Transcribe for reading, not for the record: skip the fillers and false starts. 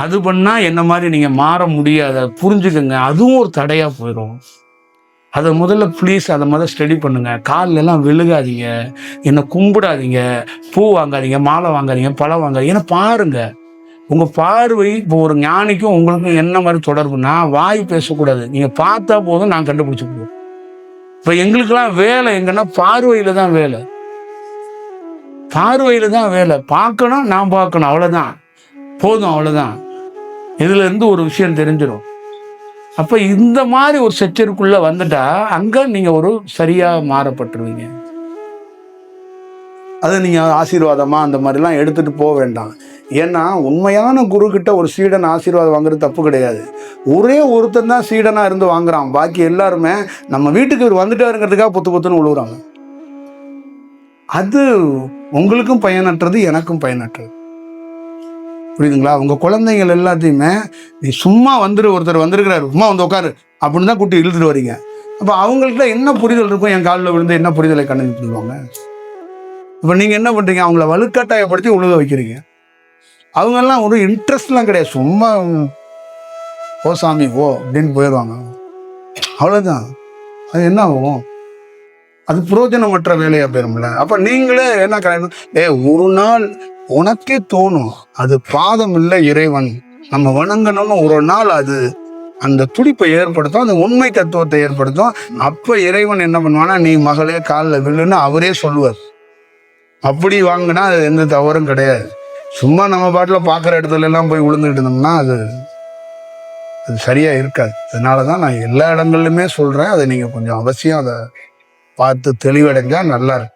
அது பண்ணா என்ன மாதிரி நீங்க மாற முடியாது, புரிஞ்சுக்கங்க. அதுவும் ஒரு தடையா போயிடும். அதை முதல்ல ப்ளீஸ் அதை முதல்ல ஸ்டடி பண்ணுங்க. காலில் எல்லாம் விழுகாதீங்க, என்னை கும்பிடாதீங்க, பூ வாங்காதீங்க, மாலை வாங்காதீங்க, பழம் வாங்காதீங்க. ஏன்னா பாருங்க, உங்க பார்வை இப்போ ஒரு ஞானிக்கும் உங்களுக்கும் என்ன மாதிரி தொடர்புனா, வாய் பேசக்கூடாது, நீங்க பார்த்தா போதும் நான் கண்டுபிடிச்சுக்குவோம். இப்போ எங்களுக்கெல்லாம் வேலை எங்கன்னா பார்வையில தான் வேலை, பார்வையில தான் வேலை. பார்க்கணும், நான் பார்க்கணும், அவ்வளோதான், போதும், அவ்வளோதான். இதுல இருந்து ஒரு விஷயம் தெரிஞ்சிடும். அப்ப இந்த மாதிரி ஒரு செக்சருக்குள்ள வந்துட்டா அங்க நீங்க ஒரு சரியா மாறப்பட்டுருவீங்க. அதை நீங்க ஆசீர்வாதமா அந்த மாதிரிலாம் எடுத்துட்டு போக வேண்டாம். ஏன்னா உண்மையான குரு கிட்ட ஒரு சீடன் ஆசீர்வாதம் வாங்குறது தப்பு கிடையாது. ஒரே ஒருத்தன் தான் சீடனா இருந்து வாங்குறான், பாக்கி எல்லாருமே நம்ம வீட்டுக்கு இவர் வந்துட்டாருங்கிறதுக்காக பொத்து பொத்துன்னு விழுவுறாங்க. அது உங்களுக்கும் பயனற்றது, எனக்கும் பயனற்றது. புரியுதுங்களா? உங்க குழந்தைகள் எல்லாத்தையுமே நீ சும்மா ஒருத்தர் வந்திருக்கிறாரு, சும்மா வந்து உட்காரு அப்படின்னு தான் கூட்டி இழுத்துட்டு வரீங்க. அப்போ அவங்கள்ட்ட என்ன புரிதல் இருக்கும்? என் காலில் விழுந்து என்ன புரிதலை கண்டுபிடிச்சிருவாங்க? இப்போ நீங்கள் என்ன பண்ணுறீங்க? அவங்கள வலுக்கட்டாயப்படுத்தி உழுக வைக்கிறீங்க. அவங்கெல்லாம் ஒரு இன்ட்ரெஸ்ட்லாம் கிடையாது, சும்மா ஓ சாமி ஓ அப்படின்னு போயிடுவாங்க, அவ்வளோதான். அது என்ன ஆகும்? அது புரோஜனமற்ற வேலையாக போயிரும்ல. அப்போ நீங்களே என்ன கிடையாது, ஒரு நாள் உனக்கே தோணும் அது பாதம் இல்லை இறைவன், நம்ம வணங்கணும்னு ஒரு நாள் அது அந்த துடிப்பை ஏற்படுத்தும், அந்த உண்மை தத்துவத்தை ஏற்படுத்தும். அப்ப இறைவன் என்ன பண்ணுவானா, நீ மகளே காலில் விழுன்னு அவரே சொல்லுவார். அப்படி வாங்கினா அது எந்த தவறும் கிடையாது. சும்மா நம்ம பாட்டில் பார்க்குற இடத்துல எல்லாம் போய் விழுந்துட்டு இருந்தோம்னா அது சரியா இருக்காது. அதனாலதான் நான் எல்லா இடங்கள்லுமே சொல்றேன், அதை நீங்க கொஞ்சம் அவசியம் அதை பார்த்து தெளிவடைஞ்சா நல்லா இருக்கும்.